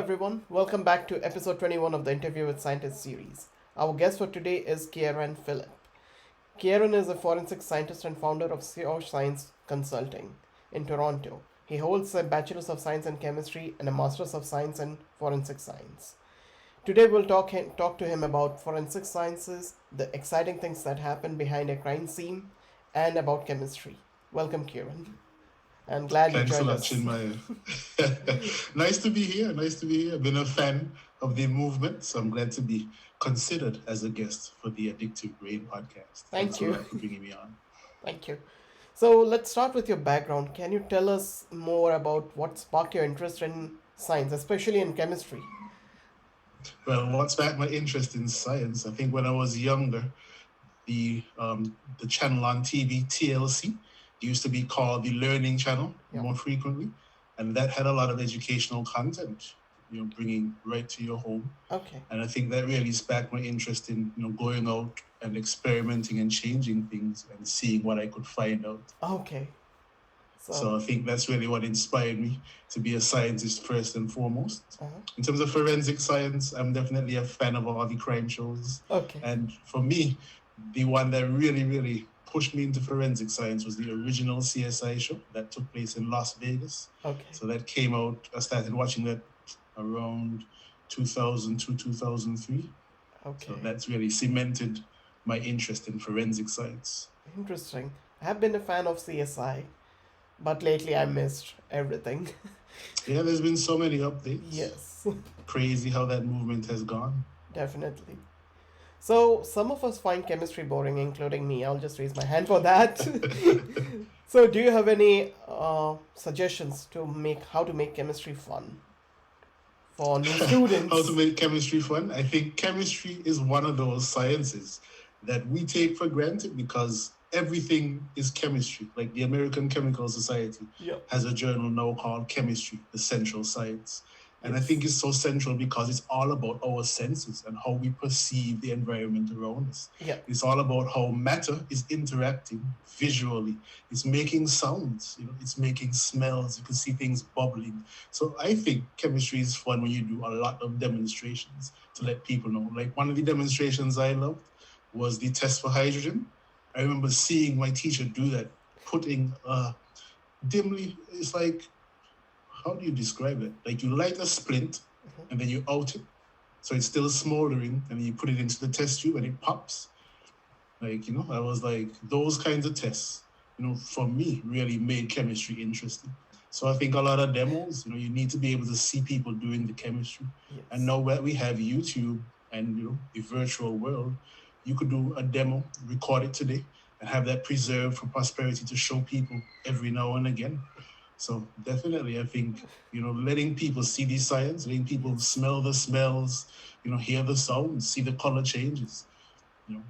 everyone. Welcome back to episode 21 of the Interview with Scientists series. Our guest for today is Ciaran Phillip. Ciaran is a forensic scientist and founder of Sure Science Consulting in Toronto. He holds a Bachelor's of Science in Chemistry and a Master's of Science in Forensic Science. Today we'll talk to him about forensic sciences, the exciting things that happen behind a crime scene, and about chemistry. Welcome, Ciaran. I'm glad you Thanks a joined lot, us. Chinmaya. Nice to be here. Nice to be here. I've been a fan of the movement, so I'm glad to be considered as a guest for the Addictive Brain podcast. Thank Thanks a you. lot for bringing me on. Thank you. So let's start with your background. Can you tell us more about what sparked your interest in science, especially in chemistry? Well, what's back my interest in science? I think when I was younger, the channel on TV TLC used to be called the Learning Channel Yeah. more frequently, and that had a lot of educational content, bringing right to your home. Okay. And I think that really sparked my interest in going out and experimenting and changing things and seeing what I could find out. Okay. So I think that's really what inspired me to be a scientist first and foremost. Uh-huh. In terms of forensic science, I'm definitely a fan of all the crime shows. Okay. And for me, the one that really pushed me into forensic science was the original CSI show that took place in Las Vegas. Okay. So that came out, I started watching that around 2002, 2003. Okay. So that's really cemented my interest in forensic science. Interesting. I have been a fan of CSI, but lately I missed everything. Yeah, there's been so many updates. Yes, Crazy how that movement has gone. definitely. So some of us find chemistry boring, including me. I'll just raise my hand for that. So do you have any suggestions to make how to make chemistry fun for new How students? to make chemistry fun? I think chemistry is one of those sciences that we take for granted because everything is chemistry. Like the American Chemical Society Yeah. has a journal now called Chemistry, the Central Science. And I Yes. think it's so central because it's all about our senses and how we perceive the environment around us. Yeah. It's all about how matter is interacting visually. It's making sounds, it's making smells. You can see things bubbling. So I think chemistry is fun when you do a lot of demonstrations to let people know. Like one of the demonstrations I loved was the test for hydrogen. I remember seeing my teacher do that, putting dimly, it's like, how do you describe it? Like you light a splint and then you out it. So it's still smoldering and you put it into the test tube and it pops. Like, I was like, those kinds of tests, for me, really made chemistry interesting. So I think a lot of demos, you need to be able to see people doing the chemistry. Yes. And now that we have YouTube and, the virtual world, you could do a demo, record it today, and have that preserved for posterity to show people every now and again. So definitely, I think, letting people see the science, letting people smell the smells, hear the sounds, see the color changes.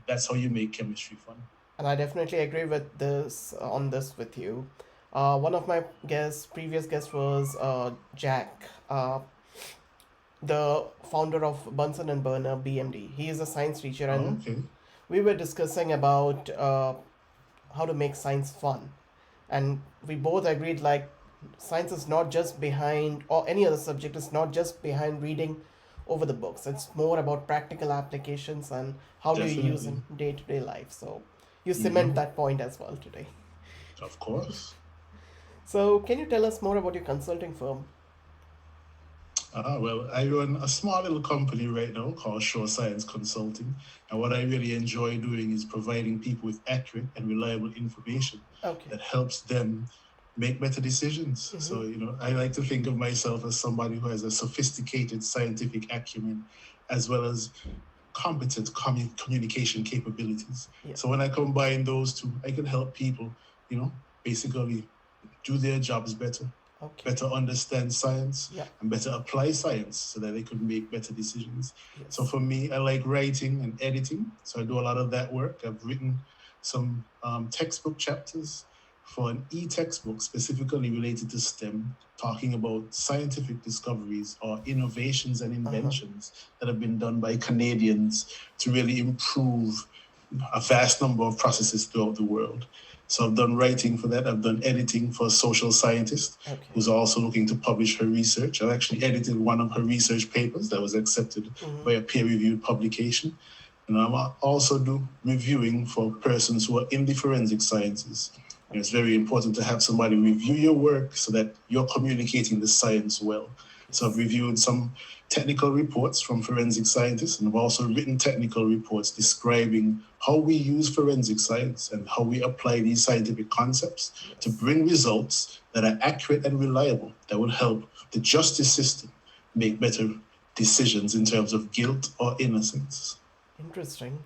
That's how you make chemistry fun. And I definitely agree with this on this with you. One of my previous guests was Jack, the founder of Bunsen and Burner BMD. He is a science teacher, and Okay. we were discussing about how to make science fun, and we both agreed like science is not just behind, or any other subject is not just behind reading over the books. It's more about practical applications and how do you use in day-to-day life. So you cement that point as well today. Of course. So can you tell us more about your consulting firm? Well, I run a small little company right now called Sure Science Consulting. And what I really enjoy doing is providing people with accurate and reliable information Okay. that helps them make better decisions. So, I like to think of myself as somebody who has a sophisticated scientific acumen as well as competent communication capabilities. Yeah. So when I combine those two, I can help people, basically do their jobs better, Okay. better understand science, Yeah. and better apply science so that they could make better decisions. Yes. So for me, I like writing and editing. So I do a lot of that work. I've written some textbook chapters for an e-textbook specifically related to STEM, talking about scientific discoveries or innovations and inventions that have been done by Canadians to really improve a vast number of processes throughout the world. So I've done writing for that. I've done editing for a social scientist Okay. who's also looking to publish her research. I actually edited one of her research papers that was accepted by a peer-reviewed publication. And I also do reviewing for persons who are in the forensic sciences. And it's very important to have somebody review your work so that you're communicating the science well. So I've reviewed some technical reports from forensic scientists, and I've also written technical reports describing how we use forensic science and how we apply these scientific concepts to bring results that are accurate and reliable that will help the justice system make better decisions in terms of guilt or innocence. Interesting.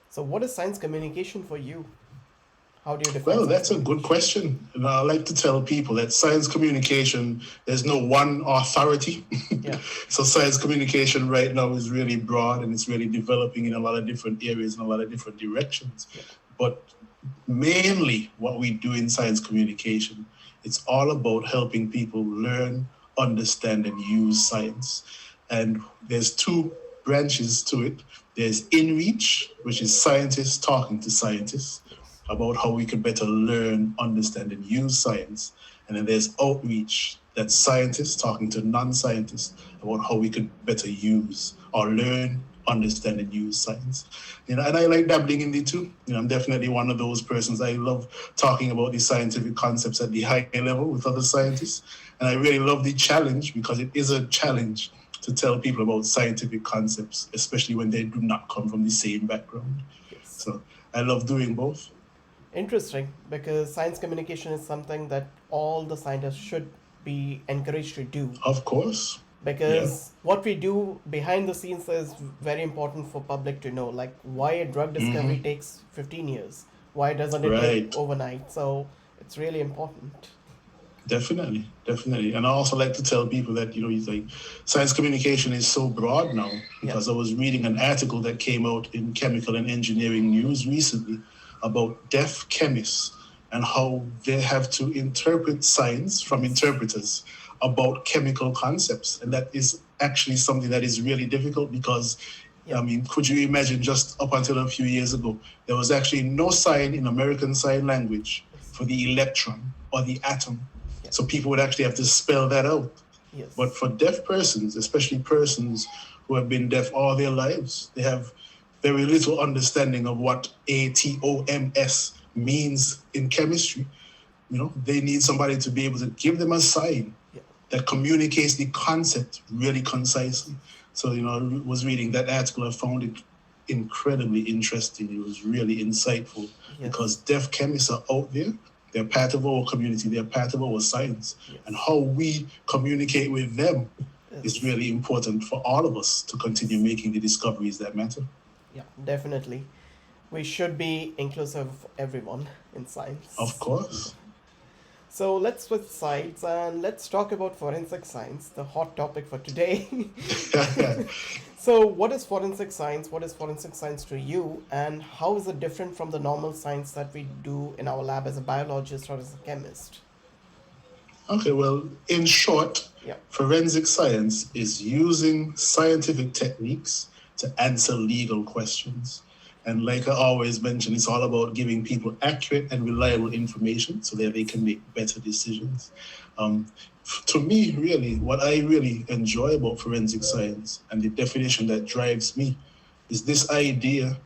So, what is science communication for you? How do you define Well, science that's a good communication? question. And I like to tell people that science communication, there's no one authority. Yeah. So science communication right now is really broad and it's really developing in a lot of different areas and a lot of different directions. But mainly what we do in science communication, it's all about helping people learn, understand, and use science. And there's two branches to it. There's in-reach, which is scientists talking to scientists about how we could better learn, understand, and use science. And then there's outreach, that's scientists talking to non-scientists about how we could better use or learn, understand, and use science. And I like dabbling in the two. I'm definitely one of those persons. I love talking about the scientific concepts at the high level with other scientists. And I really love the challenge because it is a challenge to tell people about scientific concepts, especially when they do not come from the same background. Yes. So I love doing both. Interesting, because science communication is something that all the scientists should be encouraged to do. Of course. Because what we do behind the scenes is very important for public to know, like why a drug discovery takes 15 years. Why doesn't it take overnight? So it's really important. Definitely. And I also like to tell people that, it's like science communication is so broad now because I was reading an article that came out in Chemical and Engineering News recently about deaf chemists and how they have to interpret science from interpreters about chemical concepts. And that is actually something that is really difficult because, could you imagine just up until a few years ago, there was actually no sign in American Sign Language for the electron or the atom. So people would actually have to spell that out. Yes. But for deaf persons, especially persons who have been deaf all their lives, they have very little understanding of what atoms means in chemistry. They need somebody to be able to give them a sign that communicates the concept really concisely. So, I was reading that article. I found it incredibly interesting. It was really insightful because deaf chemists are out there. They're part of our community. They're part of our science. And how we communicate with them is really important for all of us to continue making the discoveries that matter. Yeah, definitely. We should be inclusive of everyone in science. Of course. So let's switch sides and let's talk about forensic science, the hot topic for today. So what is forensic science? What is forensic science to you? And how is it different from the normal science that we do in our lab as a biologist or as a chemist? Okay, well, in short, forensic science is using scientific techniques to answer legal questions. And like I always mention, it's all about giving people accurate and reliable information so that they can make better decisions. To me, really, what I really enjoy about forensic science and the definition that drives me is this idea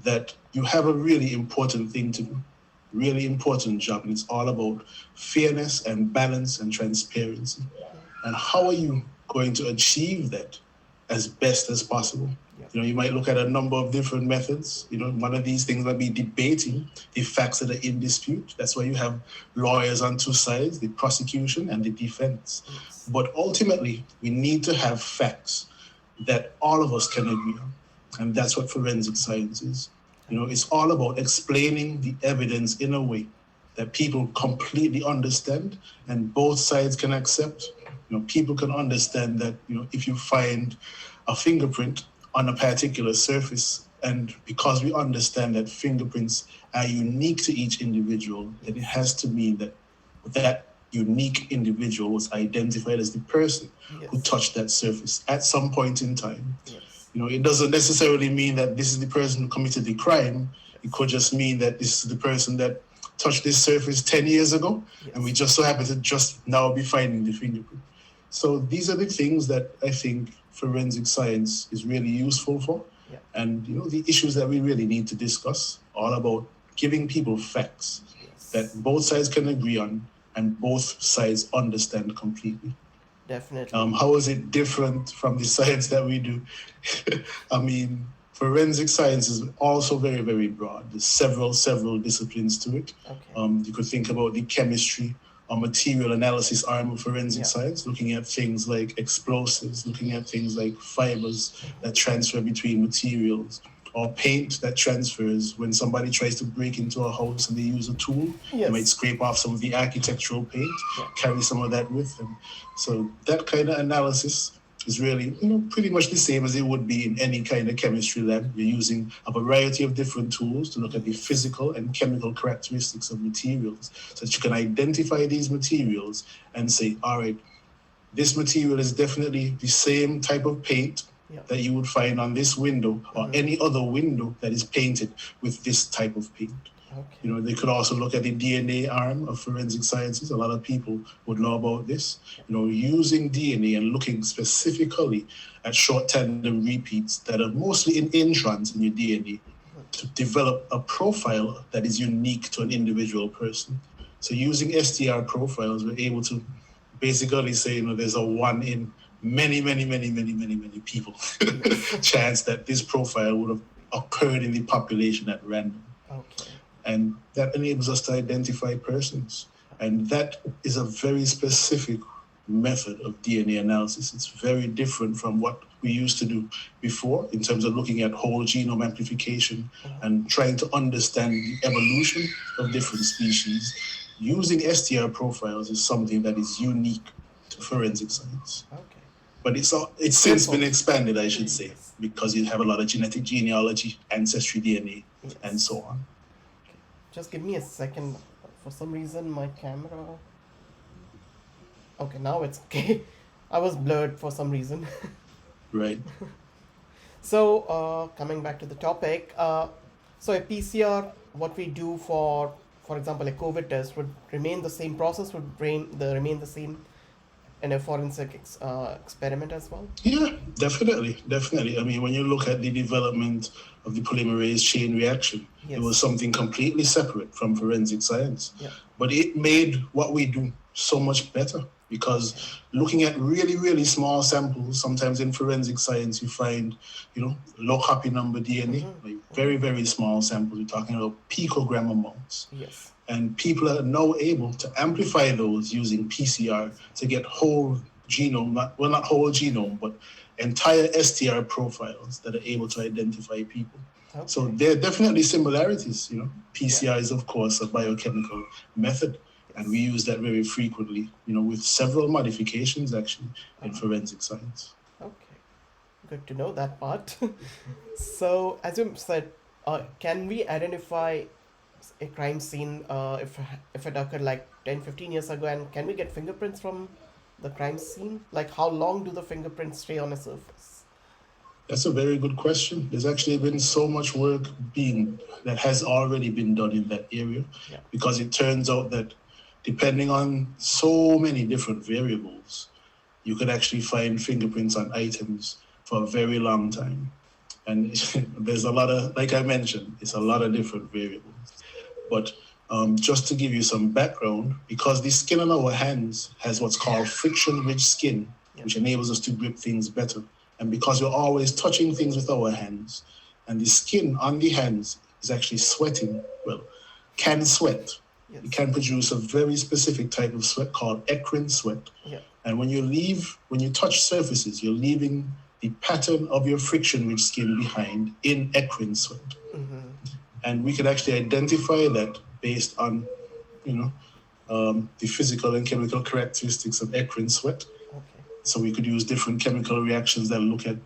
that you have a really important thing to do, really important job, and it's all about fairness and balance and transparency. And how are you going to achieve that as best as possible? You might look at a number of different methods. One of these things might be debating the facts that are in dispute. That's why you have lawyers on two sides, the prosecution and the defense. Yes. But ultimately, we need to have facts that all of us can agree on. And that's what forensic science is. It's all about explaining the evidence in a way that people completely understand and both sides can accept. People can understand that, if you find a fingerprint on a particular surface, and because we understand that fingerprints are unique to each individual, then it has to mean that that unique individual was identified as the person who touched that surface at some point in time. It doesn't necessarily mean that this is the person who committed the crime. It could just mean that this is the person that touched this surface 10 years ago, and we just so happen to just now be finding the fingerprint. So these are the things that I think forensic science is really useful for. Yeah. And, the issues that we really need to discuss, all about giving people facts that both sides can agree on and both sides understand completely. Definitely. How is it different from the science that we do? I mean, forensic science is also very, very broad. There's several disciplines to it. Okay. You could think about the chemistry or material analysis arm of forensic science, looking at things like explosives, looking at things like fibers that transfer between materials, or paint that transfers when somebody tries to break into a house and they use a tool. They might scrape off some of the architectural paint, carry some of that with them. So that kind of analysis is really, pretty much the same as it would be in any kind of chemistry lab. You're using a variety of different tools to look at the physical and chemical characteristics of materials, so that you can identify these materials and say, all right, this material is definitely the same type of paint that you would find on this window or any other window that is painted with this type of paint. Okay. They could also look at the DNA arm of forensic sciences. A lot of people would know about this. Using DNA and looking specifically at short tandem repeats that are mostly in introns in your DNA to develop a profile that is unique to an individual person. So using STR profiles, we're able to basically say, there's a 1 in many people chance that this profile would have occurred in the population at random. Okay. And that enables us to identify persons. And that is a very specific method of DNA analysis. It's very different from what we used to do before in terms of looking at whole genome amplification and trying to understand the evolution of different species. Using STR profiles is something that is unique to forensic science. Okay. But it's since been expanded, I should say, because you have a lot of genetic genealogy, ancestry DNA, and so on. Okay. Just give me a second. For some reason, my camera... Okay, now it's okay. I was blurred for some reason. Right. So, coming back to the topic, so a PCR, what we do for example, a COVID test would remain the same process, would remain the same in a forensic experiment as well? Yeah, definitely. I mean, when you look at the development of the polymerase chain reaction, it was something completely separate from forensic science. Yeah. But it made what we do so much better, because looking at really, really small samples, sometimes in forensic science, you find, low copy number DNA, like very, very small samples. We're talking about picogram amounts. Yes. And people are now able to amplify those using PCR to get whole genome, not whole genome, but entire STR profiles that are able to identify people. Okay. So there are definitely similarities. PCR is, of course, a biochemical method, and we use that very frequently, with several modifications, actually, in forensic science. Okay, good to know that part. So, as you said, can we identify a crime scene if it occurred like 10-15 years ago, and can we get fingerprints from the crime scene? Like, how long do the fingerprints stay on a surface? That's a very good question. There's actually been so much work that has already been done in that area, because it turns out that depending on so many different variables, you could actually find fingerprints on items for a very long time. And there's a lot of, like I mentioned, it's a lot of different variables. But just to give you some background, because the skin on our hands has what's called friction-rich skin, which enables us to grip things better. And because we're always touching things with our hands, and the skin on the hands is actually sweating, can sweat. Yes. It can produce a very specific type of sweat called eccrine sweat. Yeah. And when you touch surfaces, you're leaving the pattern of your friction-rich skin behind in eccrine sweat. Mm-hmm. And we can actually identify that based on, the physical and chemical characteristics of eccrine sweat. Okay. So we could use different chemical reactions that look at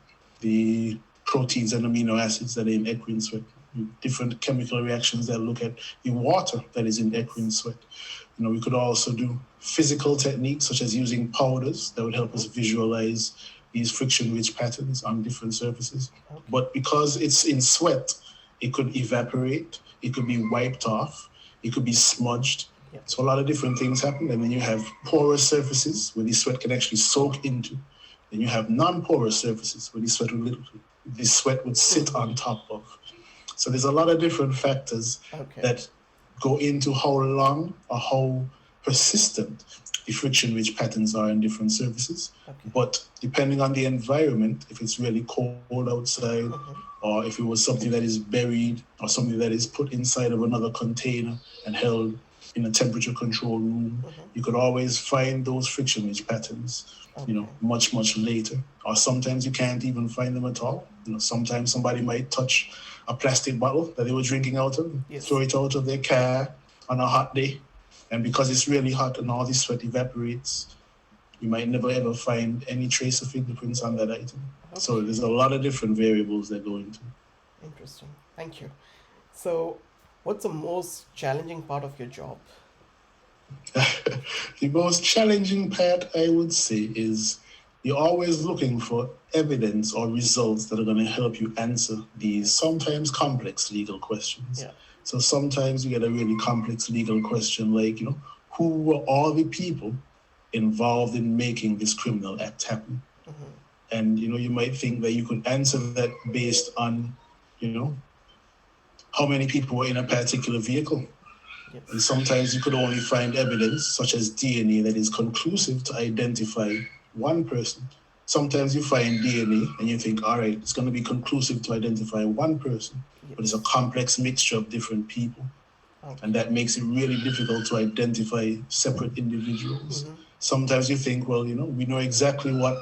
the proteins and amino acids that are in eccrine sweat. Different chemical reactions that look at the water that is in eccrine sweat. We could also do physical techniques such as using powders that would help us visualize these friction-rich patterns on different surfaces. Okay. But because it's in sweat, it could evaporate, it could be wiped off, it could be smudged. Yeah. So a lot of different things happen. And then you have porous surfaces where the sweat can actually soak into. Then you have non-porous surfaces where the sweat would sit on top of. So there's a lot of different factors Okay. that go into how long or how persistent the friction-rich patterns are in different surfaces. Okay. But depending on the environment, if it's really cold outside, or if it was something that is buried, or something that is put inside of another container and held in a temperature control room, you could always find those friction-rich patterns, much, much later. Or sometimes you can't even find them at all. Sometimes somebody might touch a plastic bottle that they were drinking out of, throw it out of their car on a hot day. And because it's really hot and all the sweat evaporates, you might never ever find any trace of fingerprints on that item. Okay. So there's a lot of different variables that go into it. Interesting. Thank you. So what's the most challenging part of your job? The most challenging part, I would say, is you're always looking for evidence or results that are going to help you answer these sometimes complex legal questions. Yeah. So sometimes you get a really complex legal question like, who were all the people involved in making this criminal act happen? And, you might think that you could answer that based on, how many people were in a particular vehicle. Yes. And sometimes you could only find evidence such as DNA that is conclusive to identify one person. Sometimes you find DNA and you think, all right, it's going to be conclusive to identify one person, but it's a complex mixture of different people. Okay. And that makes it really difficult to identify separate individuals. Sometimes you think, well, we know exactly what,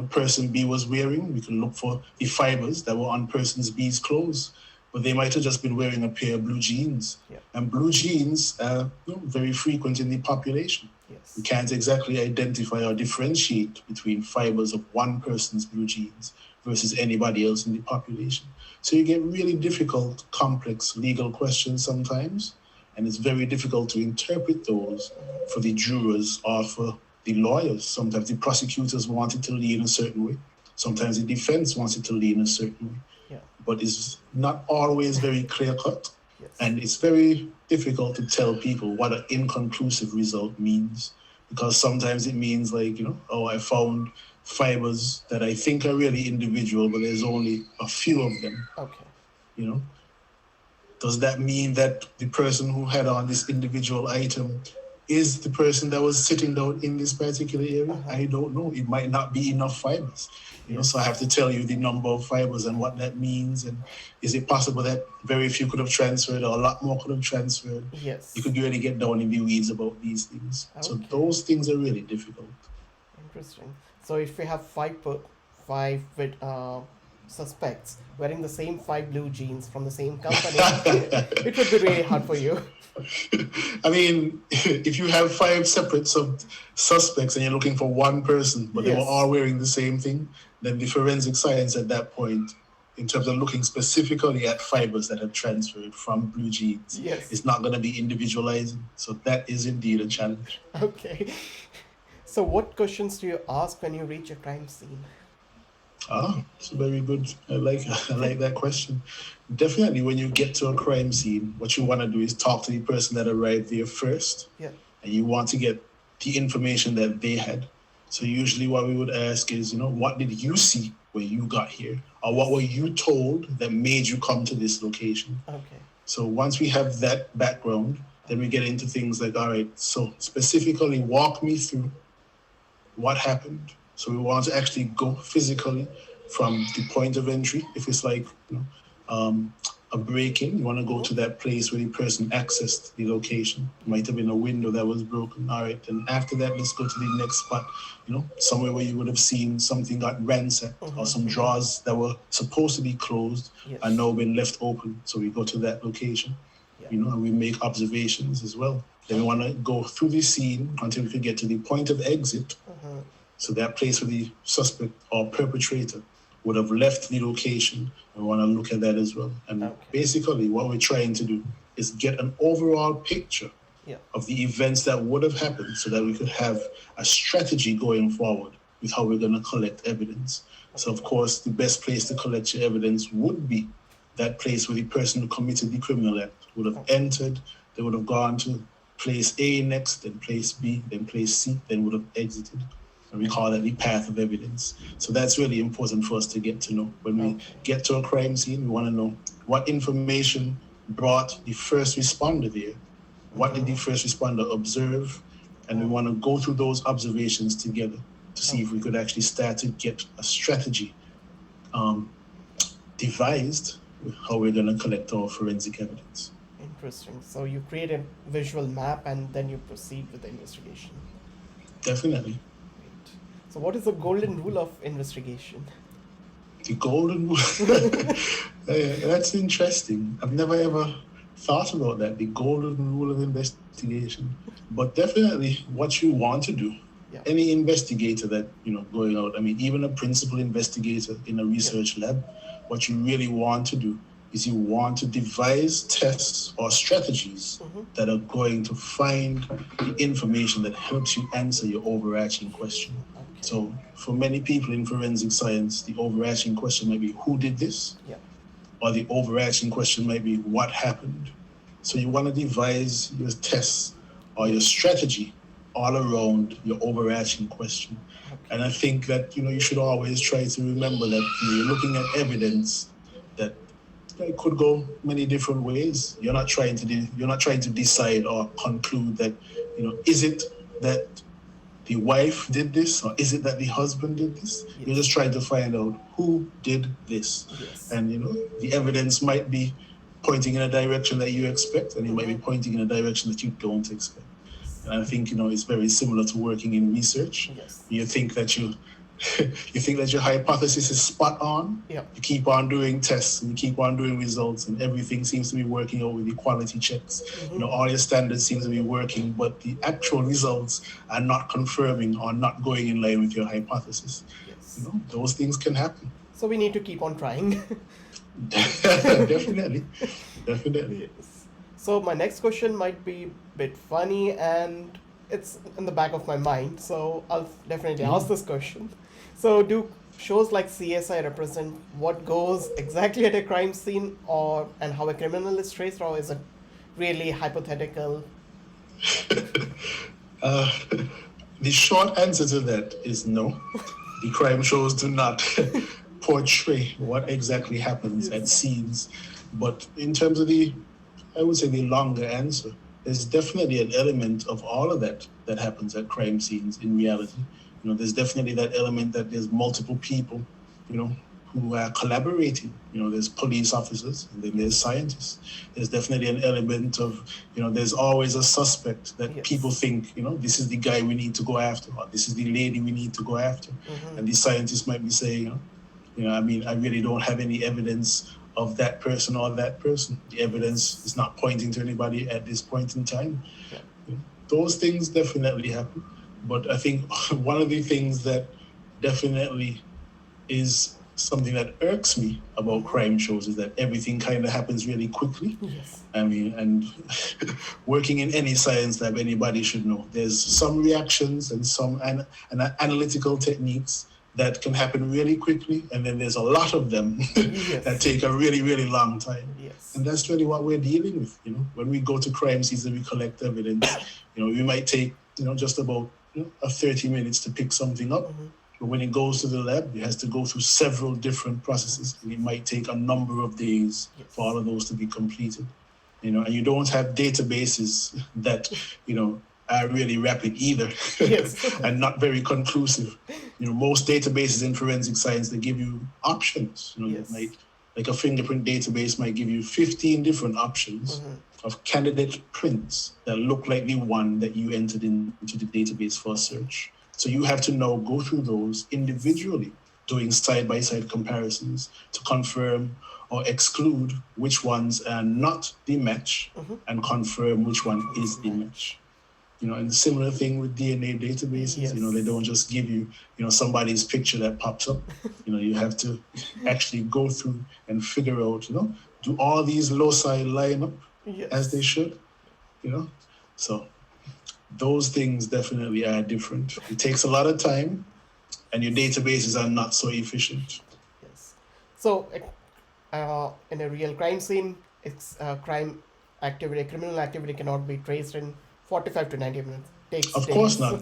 person B was wearing. We can look for the fibers that were on person B's clothes, but they might have just been wearing a pair of blue jeans. Yeah. And blue jeans are very frequent in the population. Yes. We can't exactly identify or differentiate between fibers of one person's blue jeans versus anybody else in the population. So you get really difficult, complex legal questions sometimes, and it's very difficult to interpret those for the jurors or for the lawyers. Sometimes the prosecutors want it to lean a certain way. Sometimes the defense wants it to lean a certain way. Yeah. But it's not always very clear-cut. Yes. And it's very difficult to tell people what an inconclusive result means, because sometimes it means like, I found fibers that I think are really individual, but there's only a few of them. Okay. Does that mean that the person who had on this individual item is the person that was sitting down in this particular area? I don't know. It might not be enough fibers. So I have to tell you the number of fibers and what that means. And is it possible that very few could have transferred or a lot more could have transferred? Yes. You could really get down in the weeds about these things. Okay. So those things are really difficult. Interesting. So if we have five suspects wearing the same 5 blue jeans from the same company, it would be really hard for you. I mean, if you have 5 separate suspects and you're looking for one person, but they were all wearing the same thing, then the forensic science at that point, in terms of looking specifically at fibers that have transferred from blue jeans, is not going to be individualizing. So that is indeed a challenge. Okay. So what questions do you ask when you reach a crime scene? It's very good. I like that question. Definitely, when you get to a crime scene, what you want to do is talk to the person that arrived there first. Yeah. And you want to get the information that they had. So usually what we would ask is, what did you see when you got here? Or what were you told that made you come to this location? Okay. So once we have that background, then we get into things like, all right, so specifically walk me through what happened. So we want to actually go physically from the point of entry. If it's like a break-in, you want to go to that place where the person accessed the location. It might have been a window that was broken. All right, then after that, let's go to the next spot, somewhere where you would have seen something got ransacked or some drawers that were supposed to be closed are now been left open. So we go to that location, and we make observations as well. Then we want to go through the scene until we can get to the point of exit. So that place where the suspect or perpetrator would have left the location. We want to look at that as well. And basically what we're trying to do is get an overall picture of the events that would have happened so that we could have a strategy going forward with how we're going to collect evidence. So, of course, the best place to collect your evidence would be that place where the person who committed the criminal act would have entered, they would have gone to place A next, then place B, then place C, then would have exited. And we call that the path of evidence. So that's really important for us to get to know. When we get to a crime scene, we want to know what information brought the first responder there. What did the first responder observe? And we want to go through those observations together to see if we could actually start to get a strategy devised with how we're going to collect our forensic evidence. Interesting. So you create a visual map and then you proceed with the investigation. Definitely. Great. So what is the golden rule of investigation? The golden rule? That's interesting. I've never ever thought about that, the golden rule of investigation. But definitely what you want to do, any investigator that, going out, even a principal investigator in a research lab, what you really want to do is you want to devise tests or strategies that are going to find the information that helps you answer your overarching question. So for many people in forensic science, the overarching question might be, who did this? Or the overarching question might be, what happened? So you want to devise your tests or your strategy all around your overarching question. And I think that, you should always try to remember that you're looking at evidence that it could go many different ways. You're not trying to decide or conclude that, is it that the wife did this or is it that the husband did this? You're just trying to find out who did this. And, the evidence might be pointing in a direction that you expect, and it might be pointing in a direction that you don't expect. And I think, it's very similar to working in research. You think that your hypothesis is spot on. You keep on doing tests and you keep on doing results, and everything seems to be working out with the quality checks. All your standards seem to be working, but the actual results are not confirming or not going in line with your hypothesis. Those things can happen. So we need to keep on trying. Definitely. Yes. So my next question might be a bit funny and it's in the back of my mind, so I'll definitely ask this question. So do shows like CSI represent what goes exactly at a crime scene and how a criminal is traced, or is it really hypothetical? The short answer to that is no. The crime shows do not portray what exactly happens at scenes. But in terms of the longer answer, there's definitely an element of all of that happens at crime scenes in reality. There's definitely that element that there's multiple people, who are collaborating. There's police officers and then there's scientists. There's definitely an element of, there's always a suspect that people think, this is the guy we need to go after, or this is the lady we need to go after. And the scientists might be saying, I really don't have any evidence of that person or that person. The evidence is not pointing to anybody at this point in time. Those things definitely happen. But I think one of the things that definitely is something that irks me about crime shows is that everything kind of happens really quickly. And working in any science lab, anybody should know, there's some reactions and some analytical techniques that can happen really quickly, and then there's a lot of them that take a really, really long time. And that's really what we're dealing with. When we go to crime scenes and we collect evidence, we might take, just about 30 minutes to pick something up. But when it goes to the lab, it has to go through several different processes, and it might take a number of days for all of those to be completed. And you don't have databases that, are really rapid either, and not very conclusive. Most databases in forensic science, they give you options. Like a fingerprint database might give you 15 different options of candidate prints that look like the one that you entered into the database for a search. So you have to now go through those individually, doing side-by-side comparisons to confirm or exclude which ones are not the match and confirm which one is the match. And the similar thing with DNA databases, they don't just give you, somebody's picture that pops up. You have to actually go through and figure out, do all these loci line up as they should, So those things definitely are different. It takes a lot of time, and your databases are not so efficient. Yes. So, in a real crime scene, it's crime activity, criminal activity cannot be traced in 45 to 90 minutes. Takes Of course days. not.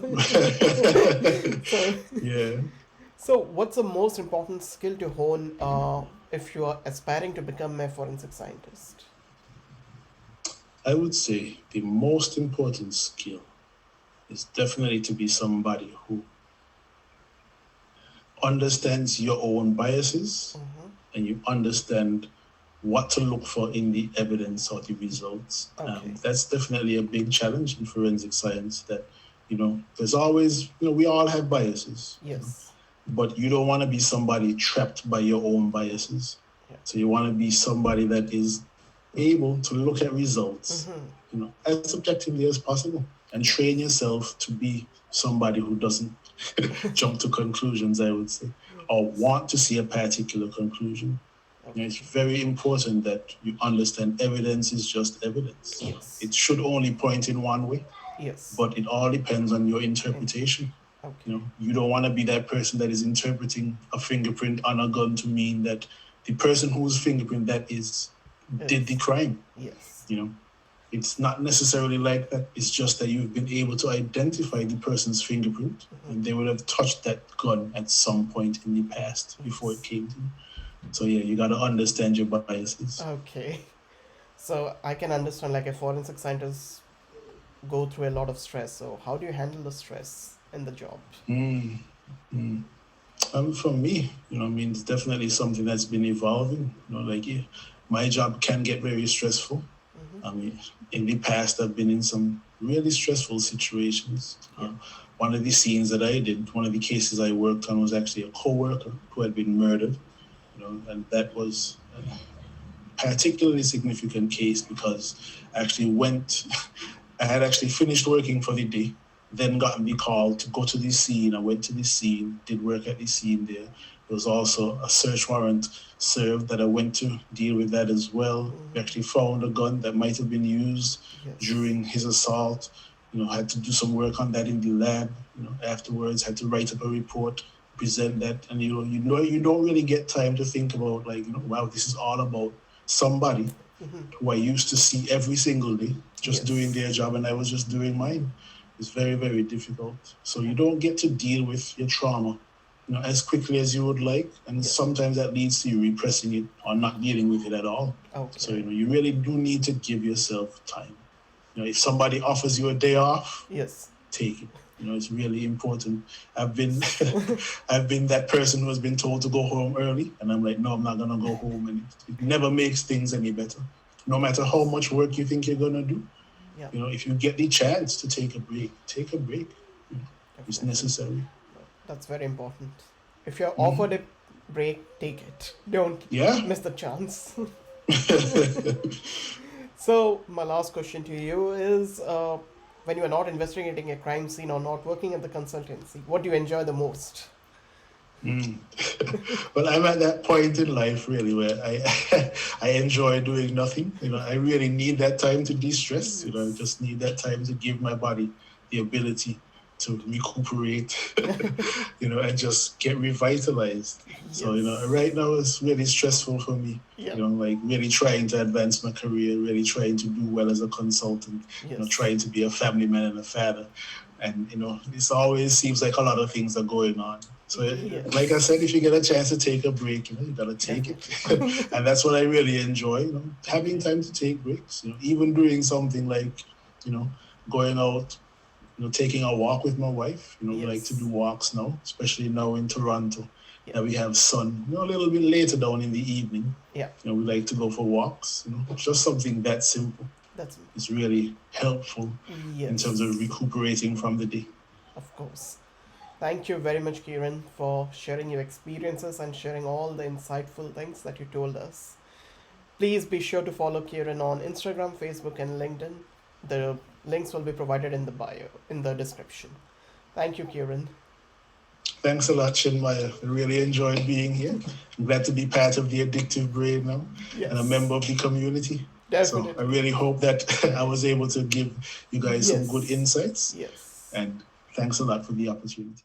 So, Yeah. so what's the most important skill to hone if you are aspiring to become a forensic scientist? I would say the most important skill is definitely to be somebody who understands your own biases Mm-hmm. and you understand what to look for in the evidence or the results. Okay. That's definitely a big challenge in forensic science that, there's always, we all have biases. Yes. But you don't want to be somebody trapped by your own biases. Yeah. So you want to be somebody that is able to look at results, Mm-hmm. as objectively as possible and train yourself to be somebody who doesn't jump to conclusions, I would say, or want to see a particular conclusion. Okay. It's very important that you understand evidence is just evidence. Yes. It should only point in one way, Yes. but it all depends on your interpretation. Okay. You don't want to be that person that is interpreting a fingerprint on a gun to mean that the person whose fingerprint that is did the crime. Yes. It's not necessarily like that. It's just that you've been able to identify the person's fingerprint, and they would have touched that gun at some point in the past before it came to you. So yeah, you got to understand your biases. Okay. So I can understand like a forensic scientist go through a lot of stress. So how do you handle the stress in the job? Mm, mm. For me, it's definitely something that's been evolving. My job can get very stressful. In the past, I've been in some really stressful situations. One of the scenes that I did, one of the cases I worked on was actually a co-worker who had been murdered, and that was a particularly significant case because I had actually finished working for the day, then gotten the call to go to the scene. I went to the scene, did work at the scene there. There was also a search warrant served that I went to deal with that as well. We actually found a gun that might have been used during his assault. Had to do some work on that in the lab. Afterwards, had to write up a report, present that, and you don't really get time to think about wow, this is all about somebody who I used to see every single day, just doing their job, and I was just doing mine. It's very, very difficult. So you don't get to deal with your trauma, as quickly as you would like, and sometimes that leads to you repressing it or not dealing with it at all. Okay. So you really do need to give yourself time. If somebody offers you a day off, take it. It's really important. I've been that person who has been told to go home early, and I'm like, no, I'm not gonna go home, and it never makes things any better. No matter how much work you think you're gonna do, if you get the chance to take a break, take a break. It's necessary. That's very important. If you're offered a break, take it. Don't miss the chance. So my last question to you is, when you are not investigating a crime scene or not working at the consultancy, what do you enjoy the most? Well, I'm at that point in life really where I enjoy doing nothing. I really need that time to de-stress. I just need that time to give my body the ability to recuperate, and just get revitalized. So, right now it's really stressful for me. Really trying to advance my career, really trying to do well as a consultant, trying to be a family man and a father. And, it always seems like a lot of things are going on. So, like I said, if you get a chance to take a break, you gotta take it. And that's what I really enjoy, having time to take breaks, even doing something like, going out, taking a walk with my wife. We like to do walks now, especially now in Toronto. That we have sun, a little bit later down in the evening. We like to go for walks. Just something that simple. It's really helpful in terms of recuperating from the day. Of course. Thank you very much, Ciaran, for sharing your experiences and sharing all the insightful things that you told us. Please be sure to follow Ciaran on Instagram, Facebook, and LinkedIn. The links will be provided in the bio, in the description. Thank you, Ciaran. Thanks a lot, Chinmaya. I really enjoyed being here. I'm glad to be part of the Addictive Brain now and a member of the community. Definitely. So I really hope that I was able to give you guys some good insights. Yes. And thanks a lot for the opportunity.